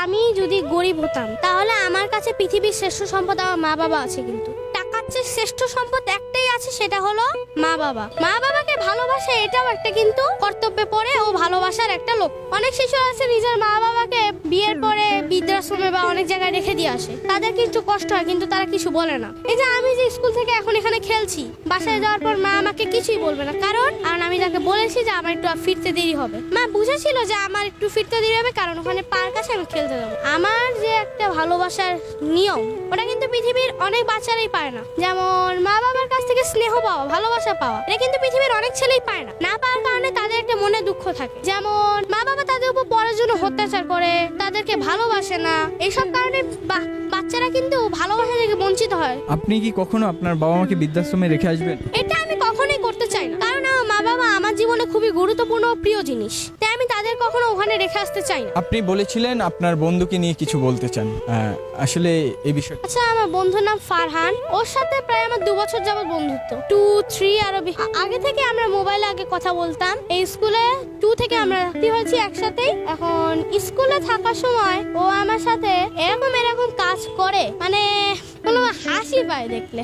আমি যদি গরিব হতাম তাহলে আমার কাছে পৃথিবীর শ্রেষ্ঠ সম্পদ আমার মা বাবা আছে। কিন্তু টাকার চেয়ে শ্রেষ্ঠ সম্পদ একটাই আছে, সেটা হলো মা বাবা। মা বাবাকে ভালোবাসা এটাও একটা কিন্তু কর্তব্যে পড়ে ও ভালোবাসার একটা লোক। অনেক শিশু আছে নিজের মা বাবাকে বিয়ের পরে বৃদ্ধাশ্রমে বা অনেক জায়গায় রেখে দিয়ে আসে, তাদের কিন্তু কষ্ট হয় কিন্তু তারা কিছু বলে না। এই যে আমি যে স্কুল থেকে এখন এখানে খেলছি, বাসায় যাওয়ার পর মা আমাকে কিছুই বলবে না, কারণ আমি তাকে বলেছি যে আমার একটু ফিরতে দেরি হবে। মা বুঝেছিল যে আমার একটু ফিরতে দেরি হবে, কারণ ওখানে পার্ক আছে, আমি খেলতে যাবো। আমার যে একটা ভালোবাসার নিয়ম, ওটা কিন্তু পৃথিবীর অনেক বাচ্চারাই পায় না। যেমন মা বাবার কাছ থেকে স্নেহ পাওয়া, ভালোবাসা পাওয়া, এটা কিন্তু পৃথিবীর অনেক ছেলেই পায় না। না পাওয়ার কারণে তাদের একটা মনে দুঃখ থাকে। যেমন মা বাবা তাদের উপর পড়ার জন্য অত্যাচার করে, তাদেরকে ভালোবাসে না, এইসব কারণে বাচ্চারা কিন্তু ভালোবাসা থেকে বঞ্চিত হয়। আপনি কি কখনো আপনার বাবা মাকে বৃদ্ধাশ্রমে রেখে আসবেন? এটা আমি কখনোই করতে চাই না, কারণ আমার মা বাবা আমার জীবনে খুবই গুরুত্বপূর্ণ ও প্রিয় জিনিস, তাই আমি তাদের কখনো ওখানে রেখে আসতে চাই না। আপনি বলেছিলেন আপনার বন্ধুকে নিয়ে কিছু বলতে চান, আসলে এই বিষয়ে। আচ্ছা, আমার বন্ধুর নাম ফারহান, ওর সাথে প্রায় আমার 2 বছর যাবত বন্ধুত্ব, 2-3 আরো আগে থেকে আমরা মোবাইলে আগে কথা বলতাম। এই স্কুলে 2 থেকে আমরা ভর্তি হয়েছি একসাথেই। এখন স্কুলে থাকার সময় ও আমার সাথে এরকম কাজ করে, মানে কোনো হাসি পায় দেখলে।